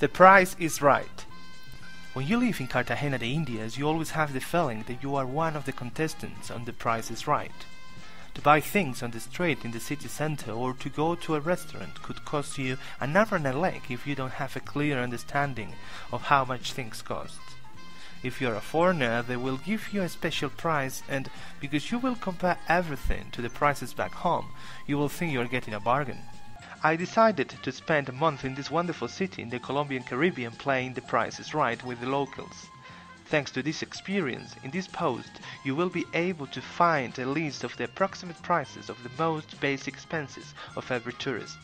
The price is right. When you live in Cartagena de Indias, you always have the feeling that you are one of the contestants on The Price is Right. To buy things on the street in the city center or to go to a restaurant could cost you an arm and a leg if you don't have a clear understanding of how much things cost. If you're a foreigner, they will give you a special price, and because you will compare everything to the prices back home, you will think you're getting a bargain. I decided to spend a month in this wonderful city in the Colombian Caribbean playing The Price is Right with the locals. Thanks to this experience, in this post you will be able to find a list of the approximate prices of the most basic expenses of every tourist.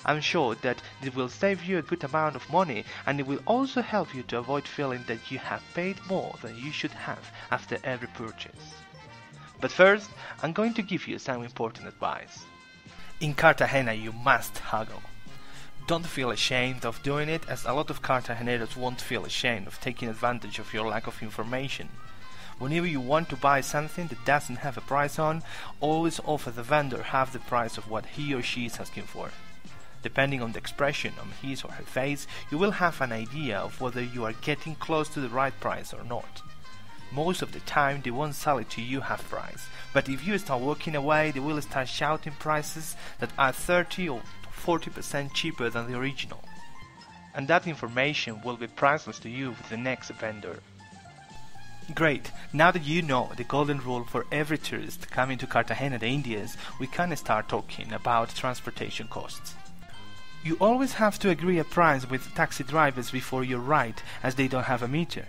I'm sure that it will save you a good amount of money, and it will also help you to avoid feeling that you have paid more than you should have after every purchase. But first, I'm going to give you some important advice. In Cartagena you must haggle. Don't feel ashamed of doing it, as a lot of Cartageneros won't feel ashamed of taking advantage of your lack of information. Whenever you want to buy something that doesn't have a price on, always offer the vendor half the price of what he or she is asking for. Depending on the expression on his or her face, you will have an idea of whether you are getting close to the right price or not. Most of the time they won't sell it to you half price, but if you start walking away they will start shouting prices that are 30 or 40% cheaper than the original. And that information will be priceless to you with the next vendor. Great, now that you know the golden rule for every tourist coming to Cartagena de Indias, we can start talking about transportation costs. You always have to agree a price with taxi drivers before you ride, as they don't have a meter.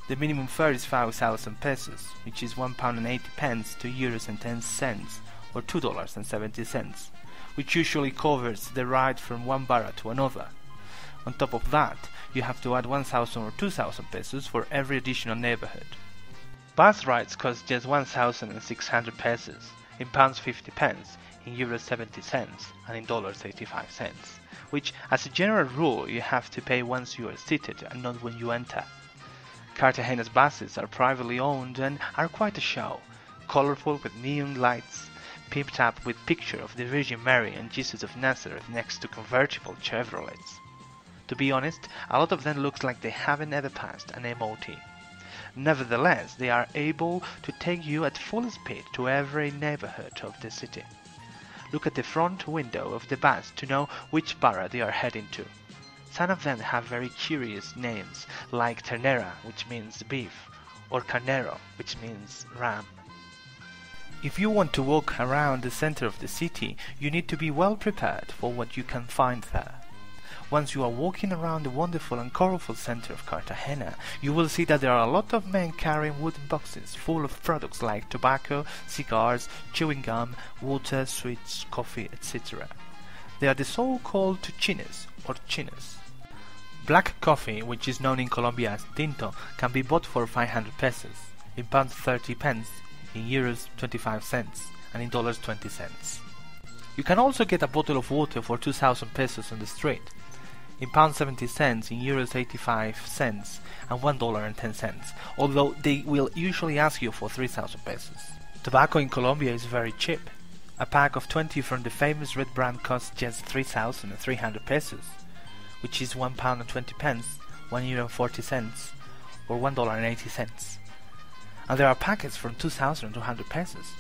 The minimum fare is 5,000 pesos, which is £1.80 to €2.10, or $2.70, which usually covers the ride from one barra to another. On top of that, you have to add 1,000 or 2,000 pesos for every additional neighborhood. Bus rides cost just 1,600 pesos, in pounds 50 pence, in euros 70 cents, and in dollars 85 cents, which, as a general rule, you have to pay once you are seated and not when you enter. Cartagena's buses are privately owned and are quite a show, colorful with neon lights, pimped up with picture of the Virgin Mary and Jesus of Nazareth next to convertible Chevrolets. To be honest, a lot of them looks like they haven't ever passed an MOT. Nevertheless, they are able to take you at full speed to every neighborhood of the city. Look at the front window of the bus to know which barra they are heading to. Some of them have very curious names, like ternera, which means beef, or carnero, which means ram. If you want to walk around the center of the city, you need to be well prepared for what you can find there. Once you are walking around the wonderful and colorful center of Cartagena, you will see that there are a lot of men carrying wooden boxes full of products like tobacco, cigars, chewing gum, water, sweets, coffee, etc. They are the so-called tuchines or chinas. Black coffee, which is known in Colombia as tinto, can be bought for 500 pesos, in pounds 30 pence, in euros 25 cents, and in dollars 20 cents. You can also get a bottle of water for 2,000 pesos on the street, in pounds 70 cents, in euros 85 cents, and $1.10, although they will usually ask you for 3,000 pesos. Tobacco in Colombia is very cheap. A pack of 20 from the famous Red brand costs just 3,300 pesos, which is £1.20, €1.40, or $1.80. And there are packets from 2,200 pesos.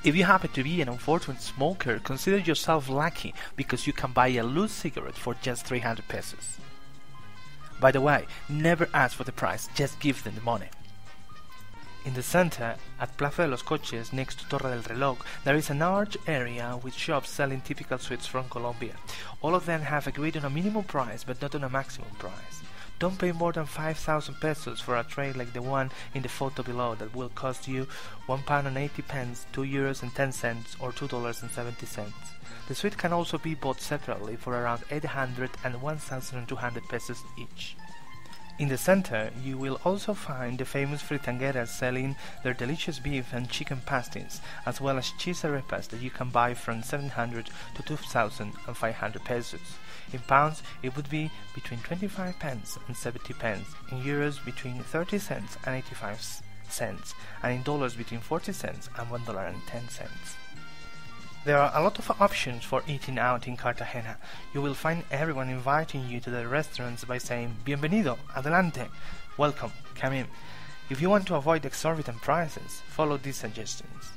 If you happen to be an unfortunate smoker, consider yourself lucky because you can buy a loose cigarette for just 300 pesos. By the way, never ask for the price, just give them the money. In the center, at Plaza de los Coches, next to Torre del Reloj, there is a large area with shops selling typical sweets from Colombia. All of them have agreed on a minimum price, but not on a maximum price. Don't pay more than 5,000 pesos for a tray like the one in the photo below that will cost you £1.80, €2.10, or $2.70. The sweet can also be bought separately for around 800 and 1,200 pesos each. In the center, you will also find the famous fritangueras selling their delicious beef and chicken pasties, as well as cheese arepas that you can buy from 700 to 2,500 pesos. In pounds, it would be between 25 pence and 70 pence, in euros between 30 cents and 85 cents, and in dollars between 40 cents and $1.10. There are a lot of options for eating out in Cartagena. You will find everyone inviting you to their restaurants by saying Bienvenido, adelante, welcome, come in. If you want to avoid exorbitant prices, follow these suggestions.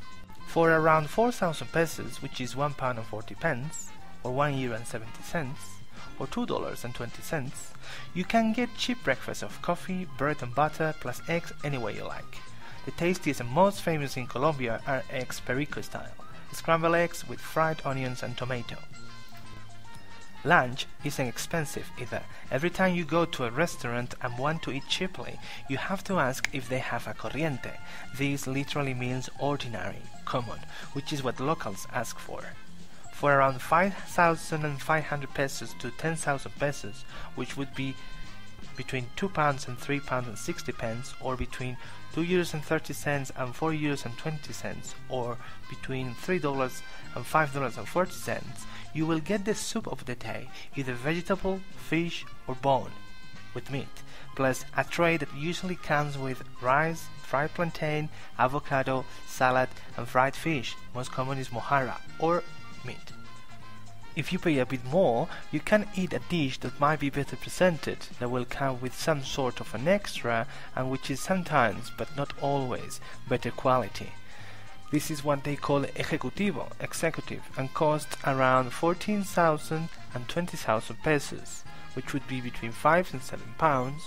For around 4,000 pesos, which is £1.40, or €1.70, or $2.20, you can get cheap breakfast of coffee, bread and butter, plus eggs any way you like. The tastiest and most famous in Colombia are eggs Perico style, scrambled eggs with fried onions and tomato. Lunch isn't expensive either. Every time you go to a restaurant and want to eat cheaply, you have to ask if they have a corriente. This literally means ordinary, common, which is what locals ask for. For around 5,500 pesos to 10,000 pesos, which would be between £2 and £3.60, or between €2.30 and €4.20, or between $3 and $5.40, you will get the soup of the day, either vegetable, fish, or bone, with meat, plus a tray that usually comes with rice, fried plantain, avocado, salad, and fried fish. Most common is mojarra, or meat. If you pay a bit more, you can eat a dish that might be better presented, that will come with some sort of an extra, and which is sometimes, but not always, better quality. This is what they call ejecutivo, executive, and costs around 14,000 and 20,000 pesos, which would be between 5 and 7 pounds,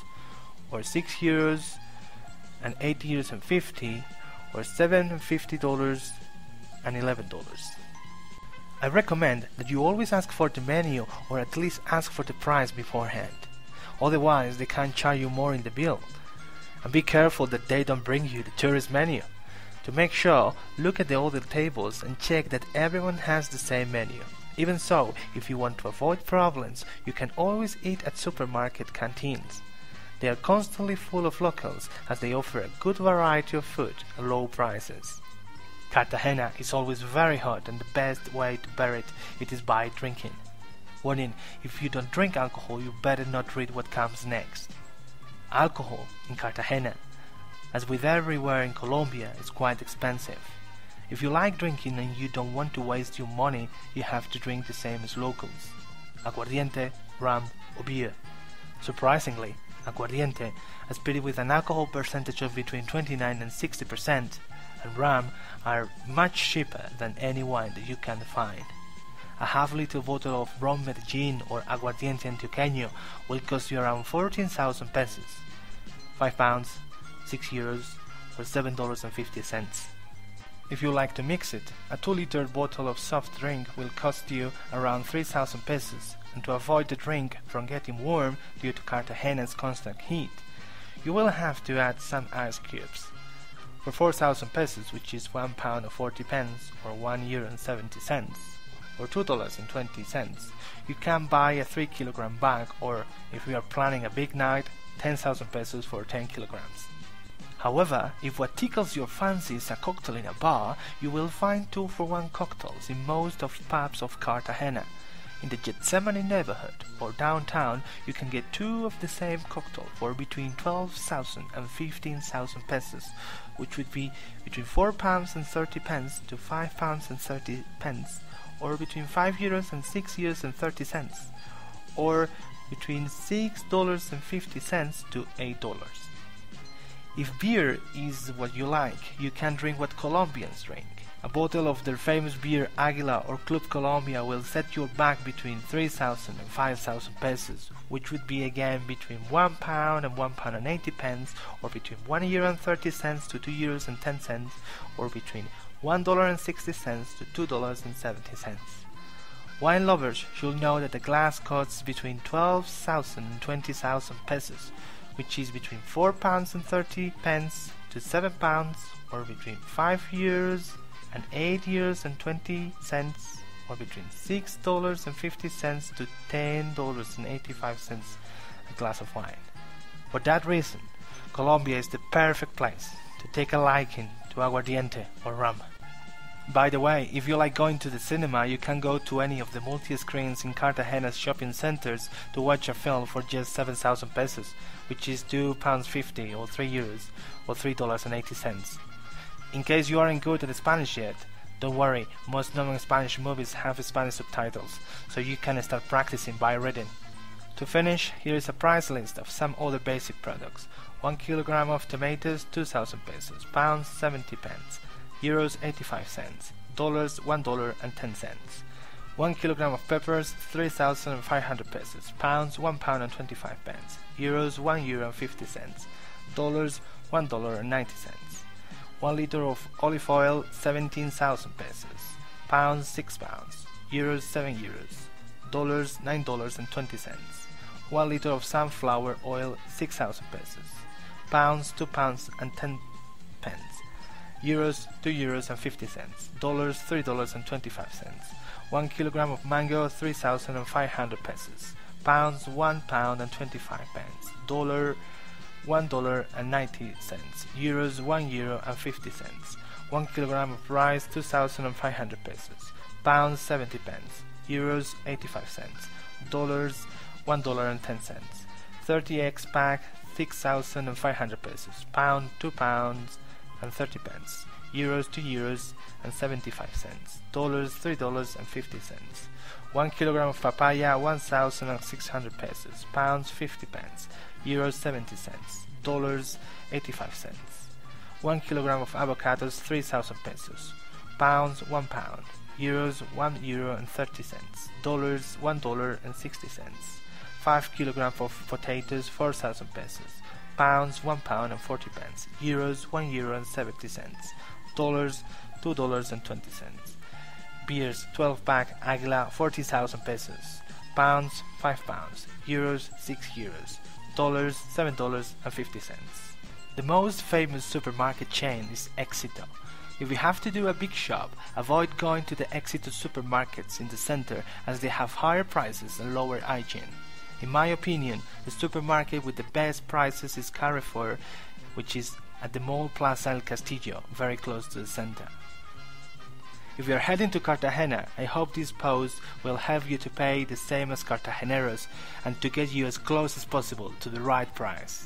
or €6 and €8.50, or $7.50 and $11. I recommend that you always ask for the menu, or at least ask for the price beforehand. Otherwise, they can charge you more in the bill. And be careful that they don't bring you the tourist menu. To make sure, look at the other tables and check that everyone has the same menu. Even so, if you want to avoid problems, you can always eat at supermarket canteens. They are constantly full of locals, as they offer a good variety of food at low prices. Cartagena is always very hot, and the best way to bear it is by drinking. Warning, if you don't drink alcohol, you better not read what comes next. Alcohol in Cartagena, as with everywhere in Colombia, is quite expensive. If you like drinking and you don't want to waste your money, you have to drink the same as locals: aguardiente, rum, or beer. Surprisingly, aguardiente is pitted with an alcohol percentage of between 29 and 60%, and rum are much cheaper than any wine that you can find. A half-liter bottle of rum Medellin or aguardiente antioqueño will cost you around 14,000 pesos, £5, €6, or $7.50. If you like to mix it, a 2-liter bottle of soft drink will cost you around 3,000 pesos, and to avoid the drink from getting warm due to Cartagena's constant heat, you will have to add some ice cubes. For 4,000 pesos, which is £1.40, or €1.70, or $2.20, you can buy a 3-kilogram bag, or, if you are planning a big night, 10,000 pesos for 10 kilograms. However, if what tickles your fancy is a cocktail in a bar, you will find 2-for-1 cocktails in most of pubs of Cartagena. In the Gethsemane neighborhood or downtown, you can get 2 of the same cocktail for between 12,000 and 15,000 pesos, which would be between £4.30 to £5.30, or between €5 and €6.30, or between $6.50 to $8. If beer is what you like, you can drink what Colombians drink. A bottle of their famous beer Águila or Club Colombia will set your back between 3,000 and 5,000 pesos, which would be again between £1 and £1.80, or between €1.30 to €2.10, or between $1.60 to $2.70. Wine lovers should know that a glass costs between 12,000 and 20,000 pesos, which is between £4.30 to £7, or between €5 and €8.20, or between $6.50 to $10.85 a glass of wine. For that reason, Colombia is the perfect place to take a liking to aguardiente or rum. By the way, if you like going to the cinema, you can go to any of the multi-screens in Cartagena's shopping centers to watch a film for just 7,000 pesos, which is £2.50 or €3 or $3.80. In case you aren't good at Spanish yet, Don't worry, most non-Spanish movies have Spanish subtitles, so you can start practicing by reading. To finish, here is a price list of some other basic products. 1 kilogram of tomatoes, 2,000 pesos, pounds 70 pence, euros 85 cents, dollars $1.10. 1 kilogram of peppers, 3,500 pesos, pounds £1.25, euros €1.50, dollars $1.90. 1 liter of olive oil, 17,000 pesos, pounds 6 pounds, euros 7 euros, dollars $9.20. 1 liter of sunflower oil, 6,000 pesos, pounds 2 pounds and 10 pence, euros 2 euros and 50 cents, dollars $3.25. 1 kilogram of mango, 3,500 pesos, pounds 1 pound and 25 pence, dollar $1.90, euros €1 and 50 cents. 1 kilogram of rice, 2,500 pesos, pounds 70 pence, euros 85 cents, dollars $1.10. 30 eggs pack, 6,500 pesos, pound 2 pounds and 30 pence, euros 2 euros and 75 cents, dollars $3.50. 1 kilogram of papaya, 1,600 pesos, pounds 50 pence, euros 70 cents, dollars 85 cents. 1 kilogram of avocados, 3,000 pesos, pounds 1 pound, euros €1 and 30 cents, dollars $1.60. 5 kilograms of potatoes, 4,000 pesos, pounds 1 pound and 40 pence, euros €1 and 70 cents, dollars $2.20. Beers 12 pack Águila, 40,000 pesos, pounds 5 pounds, euros 6 euros, dollars $7.50. The most famous supermarket chain is Éxito. If you have to do a big shop, avoid going to the Éxito supermarkets in the center as they have higher prices and lower hygiene. In my opinion, the supermarket with the best prices is Carrefour, which is at the Mall Plaza El Castillo, very close to the center. If you are heading to Cartagena, I hope this post will help you to pay the same as Cartageneros and to get you as close as possible to the right price.